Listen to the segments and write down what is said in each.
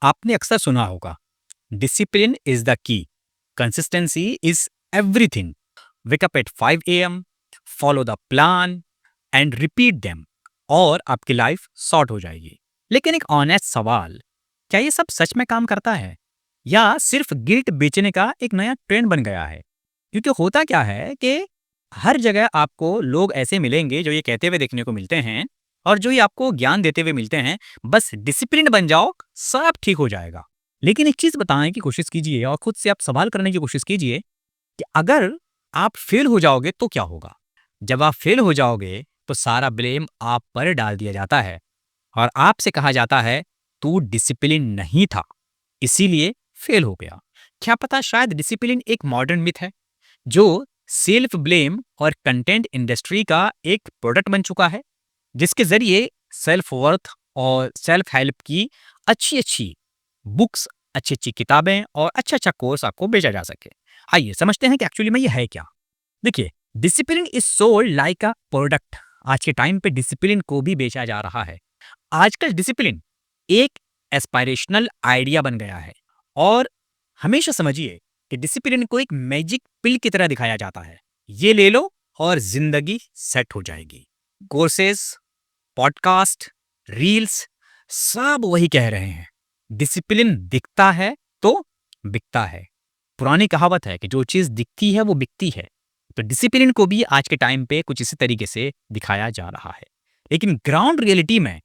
आपने अक्सर सुना होगा, discipline is the key, consistency is everything. Wake up at 5 AM, follow the plan and repeat them, और आपकी लाइफ सॉर्ट हो जाएगी। लेकिन एक ऑनेस्ट सवाल, क्या ये सब सच में काम करता है या सिर्फ गिल्ट बेचने का एक नया ट्रेंड बन गया है? क्योंकि होता क्या है कि हर जगह आपको लोग ऐसे मिलेंगे जो ये कहते हुए देखने को मिलते हैं, और जो ये आपको ज्ञान देते हुए मिलते हैं, बस डिसिप्लिन बन जाओ, सब ठीक हो जाएगा। लेकिन एक चीज बताने की कोशिश कीजिए और खुद से आप सवाल करने की कोशिश कीजिए कि अगर आप फेल हो जाओगे तो क्या होगा? जब आप फेल हो जाओगे तो सारा ब्लेम आप पर डाल दिया जाता है और आपसे कहा जाता है, तू डिसिप्लिन नहीं था, इसीलिए फेल हो गया। क्या पता शायद डिसिप्लिन एक मॉडर्न मिथ है जो सेल्फ ब्लेम और कंटेंट इंडस्ट्री का एक प्रोडक्ट बन चुका है, जिसके जरिए सेल्फ वर्थ और सेल्फ हेल्प की अच्छी अच्छी बुक्स, अच्छी अच्छी किताबें और अच्छा अच्छा कोर्स आपको बेचा जा सके। आइए समझते हैं कि एक्चुअली में ये है क्या। देखिए, discipline is sold like a product. आज के टाइम पे डिसिप्लिन को भी बेचा जा रहा है। आजकल डिसिप्लिन एक एस्पायरेशनल आइडिया बन गया है, और हमेशा समझिए कि डिसिप्लिन को एक मैजिक पिल की तरह दिखाया जाता है। ये ले लो और जिंदगी सेट हो जाएगी। कोर्सेज, पॉडकास्ट, रील्स, सब वही कह रहे हैं, डिसिप्लिन दिखता है तो बिकता है। पुरानी कहावत है कि जो चीज दिखती है वो बिकती है। तो डिसिप्लिन को भी आज के टाइम पे कुछ इसी तरीके से दिखाया जा रहा है। लेकिन ग्राउंड रियलिटी में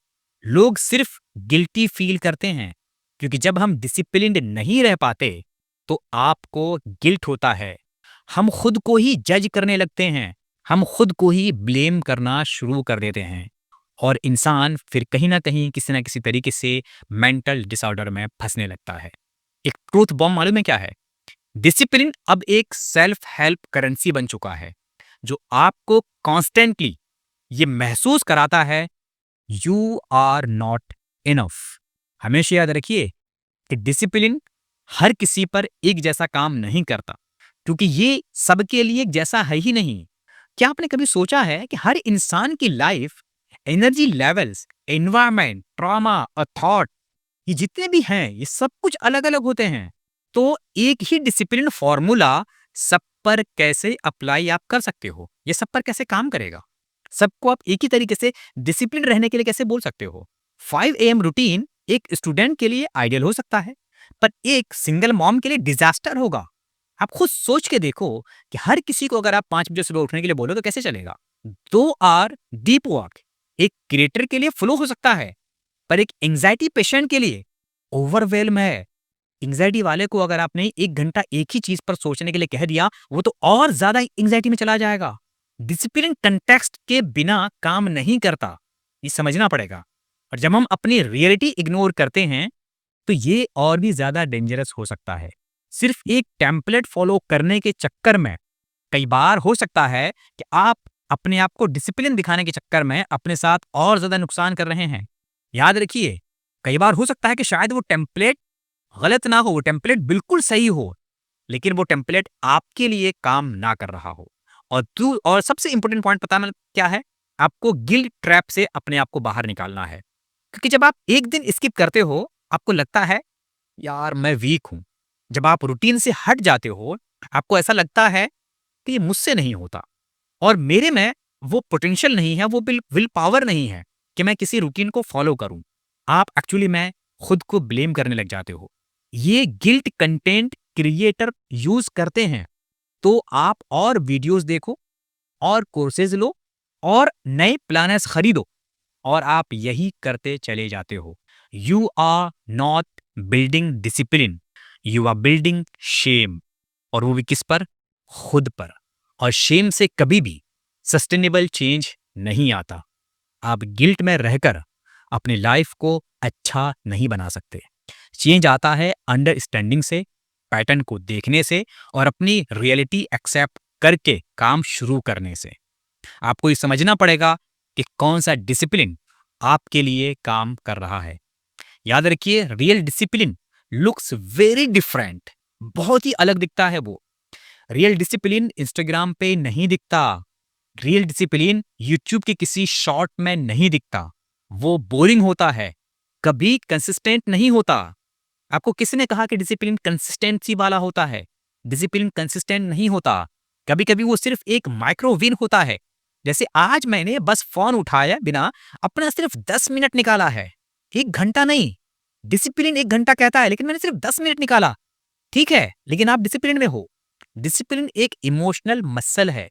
लोग सिर्फ गिल्टी फील करते हैं, क्योंकि जब हम डिसिप्लिन्ड नहीं रह पाते तो आपको गिल्ट होता है। हम खुद को ही जज करने लगते हैं, हम खुद को ही ब्लेम करना शुरू कर देते हैं, और इंसान फिर कहीं ना कहीं किसी ना किसी तरीके से मेंटल डिसऑर्डर में फंसने लगता है। एक ट्रूथ बॉम्ब मालूम है क्या है? डिसिप्लिन अब एक सेल्फ हेल्प करेंसी बन चुका है, जो आपको कॉन्स्टेंटली ये महसूस कराता है, यू आर नॉट इनफ। हमेशा याद रखिए कि डिसिप्लिन हर किसी पर एक जैसा काम नहीं करता, क्योंकि ये सबके लिए एक जैसा है ही नहीं। क्या आपने कभी सोचा है कि हर इंसान की life, energy levels, environment, trauma और थॉट, ये जितने भी हैं ये सब कुछ अलग अलग होते हैं। तो एक ही डिसिप्लिन फॉर्मूला सब पर कैसे अप्लाई आप कर सकते हो? ये सब पर कैसे काम करेगा? सबको आप एक ही तरीके से डिसिप्लिन रहने के लिए कैसे बोल सकते हो? 5 AM रूटीन एक स्टूडेंट के लिए आइडियल हो सकता है, पर एक सिंगल मॉम के लिए डिजास्टर होगा। आप खुद सोच के देखो कि हर किसी को अगर आप 5 बजे सुबह उठने के लिए बोलो तो कैसे चलेगा? 2 आवर डीप वर्क एक क्रिएटर के लिए फ्लो हो सकता है, पर एक एंजाइटी पेशेंट के लिए ओवरवेल्म है। एंजाइटी वाले को अगर आपने 1 घंटा एक ही चीज पर सोचने के लिए कह दिया, वो तो और ज्यादा एंजाइटी में चला जाएगा। डिसिप्लिन कंटेक्स्ट के बिना काम नहीं करता, ये समझना पड़ेगा। और जब हम अपनी रियलिटी इग्नोर करते हैं तो ये और भी ज्यादा डेंजरस हो सकता है। सिर्फ एक टेम्पलेट फॉलो करने के चक्कर में कई बार हो सकता है कि आप अपने आप को डिसिप्लिन दिखाने के चक्कर में अपने साथ और ज्यादा नुकसान कर रहे हैं। याद रखिए, कई बार हो सकता है कि शायद वो टेम्पलेट गलत ना हो, वो टेम्पलेट बिल्कुल सही हो, लेकिन वो टेम्पलेट आपके लिए काम ना कर रहा हो। और सबसे इंपॉर्टेंट पॉइंट पता है क्या है? आपको गिल्ट ट्रैप से अपने आप को बाहर निकालना है, क्योंकि जब आप एक दिन स्किप करते हो, आपको लगता है यार मैं वीक हूं। जब आप रूटीन से हट जाते हो, आपको ऐसा लगता है कि ये मुझसे नहीं होता, और मेरे में वो पोटेंशियल नहीं है, वो विल पावर नहीं है कि मैं किसी रूटीन को फॉलो करूं। आप एक्चुअली में खुद को ब्लेम करने लग जाते हो। ये गिल्ट कंटेंट क्रिएटर यूज करते हैं, तो आप और वीडियोस देखो और कोर्सेज लो और नए प्लानर्स खरीदो, और आप यही करते चले जाते हो। You are not building discipline, you are building shame, और वो भी किस पर? खुद पर। और शेम से कभी भी सस्टेनेबल चेंज नहीं आता। आप गिल्ट में रहकर अपनी लाइफ को अच्छा नहीं बना सकते। चेंज आता है अंडरस्टैंडिंग से, पैटर्न को देखने से, और अपनी रियलिटी एक्सेप्ट करके काम शुरू करने से। आपको ये समझना पड़ेगा कि कौन सा डिसिप्लिन आपके लिए काम कर रहा है। याद रखिए, real discipline looks very different, बहुत ही अलग दिखता है वो। रियल डिसिप्लिन इंस्टाग्राम पे नहीं दिखता, रियल डिसिप्लिन यूट्यूब के किसी शॉर्ट में नहीं दिखता। वो बोरिंग होता है, कभी कंसिस्टेंट नहीं होता, आपको किसने कहा कि डिसिप्लिन कंसिस्टेंसी वाला होता है? डिसिप्लिन कंसिस्टेंट नहीं होता। कभी-कभी वो सिर्फ एक माइक्रो विन होता है। जैसे आज मैंने बस फ़ोन उठाया बिना अपना सिर्फ 10 मिनट निकाला है। 1 घंटा नहीं। डिसिप्लिन 1 घंटा कहता है लेकिन मैंने सिर्फ 10 मिनट निकाला। ठीक है, लेकिन आप डिसिप्लिन में हो। डिसिप्लिन एक इमोशनल मसल है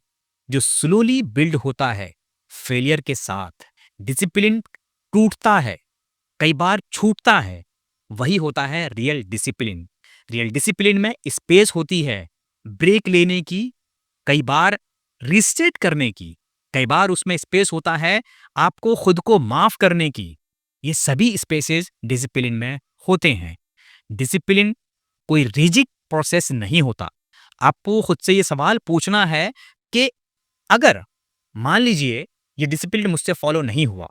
जो स्लोली बिल्ड होता है फेलियर के साथ। डिसिप्लिन टूटता है, कई बार छूटता है। वही होता है रियल डिसिप्लिन। रियल डिसिप्लिन में स्पेस होती है ब्रेक लेने की, कई बार रिसेट करने की, कई बार उसमें स्पेस होता है आपको खुद को माफ करने की। ये सभी स्पेसेस डिसिप्लिन में होते हैं। डिसिप्लिन कोई रिजिड प्रोसेस नहीं होता। आपको खुद से ये सवाल पूछना है कि अगर मान लीजिए ये डिसिप्लिन मुझसे फॉलो नहीं हुआ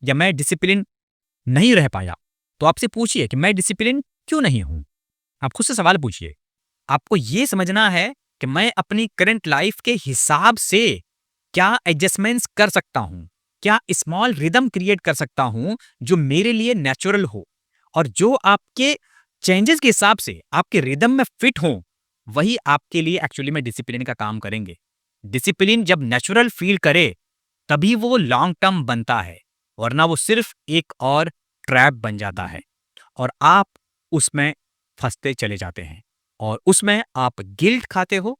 या मैं डिसिप्लिन नहीं रह पाया, तो आपसे पूछिए कि मैं डिसिप्लिन क्यों नहीं हूं? आप खुद से सवाल पूछिए। आपको ये समझना है कि मैं अपनी करंट लाइफ के हिसाब से क्या एडजस्टमेंट्स कर सकता हूं? क्या स्मॉल रिदम क्रिएट कर सकता हूं जो मेरे लिए नेचुरल हो और जो आपके चेंजेस के हिसाब से आपके रिदम में फिट हो, वही आपके लिए एक्चुअली में डिसिप्लिन का काम करेंगे। डिसिप्लिन जब नेचुरल फील करे तभी वो लॉन्ग टर्म बनता है, वरना वो सिर्फ एक और ट्रैप बन जाता है और आप उसमें फंसते चले जाते हैं और उसमें आप गिल्ट खाते हो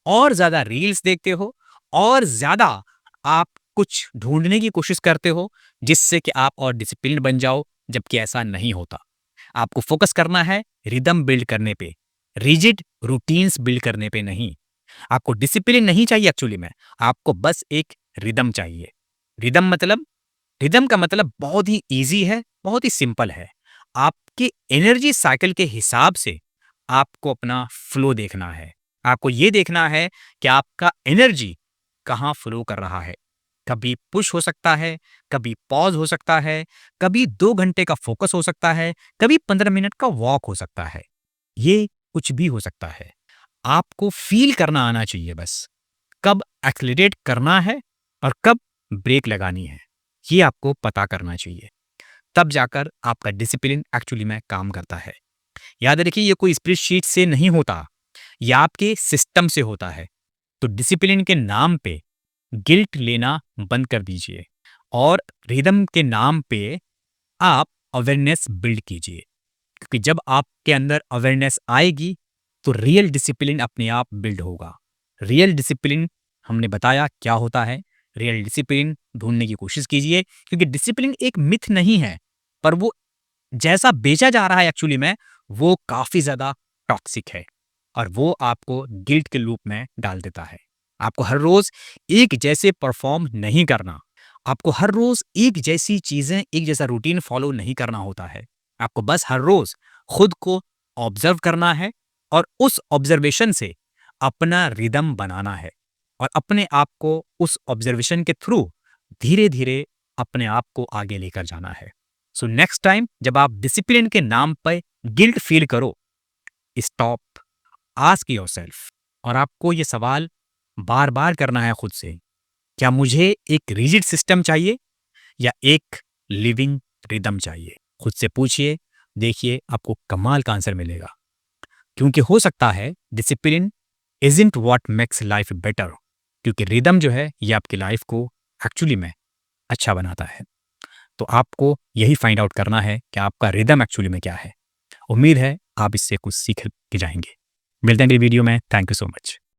और ज्यादा रील्स देखते हो और ज्यादा आप कुछ ढूंढने की कोशिश करते हो जिससे कि आप और डिसिप्लिन बन जाओ, जबकि ऐसा नहीं होता। आपको फोकस करना है रिदम बिल्ड करने पे, रिजिड रूटीन्स बिल्ड करने पे नहीं। आपको डिसिप्लिन नहीं चाहिए एक्चुअली में, आपको बस एक रिदम चाहिए। रिदम मतलब रिदम का मतलब बहुत ही ईजी है, बहुत ही सिंपल है। आपके एनर्जी साइकिल के हिसाब से आपको अपना फ्लो देखना है। आपको ये देखना है कि आपका एनर्जी कहाँ फ्लो कर रहा है। कभी पुश हो सकता है, कभी पॉज हो सकता है, कभी 2 घंटे का फोकस हो सकता है, कभी 15 मिनट का वॉक हो सकता है। ये कुछ भी हो सकता है। आपको फील करना आना चाहिए बस। कब एक्सेलरेट करना है और कब ब्रेक लगानी है, ये आपको पता करना चाहिए। तब जाकर आपका डिसिप्लिन एक्चुअली में काम करता है। याद रखिए ये कोई स्प्रेडशीट से नहीं होता, ये आपके सिस्टम से होता है। तो डिसिप्लिन के नाम पे गिल्ट लेना बंद कर दीजिए और रिदम के नाम पे आप अवेयरनेस बिल्ड कीजिए, क्योंकि जब आपके अंदर अवेयरनेस आएगी तो रियल डिसिप्लिन अपने आप बिल्ड होगा। रियल डिसिप्लिन हमने बताया क्या होता है। रियल डिसिप्लिन ढूंढने की कोशिश कीजिए, क्योंकि डिसिप्लिन एक मिथ नहीं है, पर वो जैसा बेचा जा रहा है एक्चुअली में वो काफी ज्यादा टॉक्सिक है और वो आपको गिल्ट के लूप में डाल देता है। आपको हर रोज एक जैसे परफॉर्म नहीं करना, आपको हर रोज एक जैसी चीजें, एक जैसा रूटीन फॉलो नहीं करना होता है। आपको बस हर रोज खुद को ऑब्जर्व करना है और उस ऑब्जर्वेशन से अपना रिदम बनाना है और अपने आप को उस ऑब्जर्वेशन के थ्रू धीरे धीरे अपने आप को आगे लेकर जाना है। सो नेक्स्ट टाइम जब आप डिसिप्लिन के नाम पर गिल्ट फील करो, स्टॉप, आस्क योरसेल्फ, और आपको ये सवाल बार बार करना है खुद से, क्या मुझे एक रिजिड सिस्टम चाहिए या एक लिविंग रिदम चाहिए? खुद से पूछिए, देखिए आपको कमाल का आंसर मिलेगा। क्योंकि हो सकता है discipline isn't what makes life better, क्योंकि रिदम जो है ये आपकी लाइफ को एक्चुअली में अच्छा बनाता है। तो आपको यही फाइंड आउट करना है कि आपका रिदम एक्चुअली में क्या है। उम्मीद है आप इससे कुछ सीख के जाएंगे। मिलते हैं अगली वीडियो में। Thank you so much.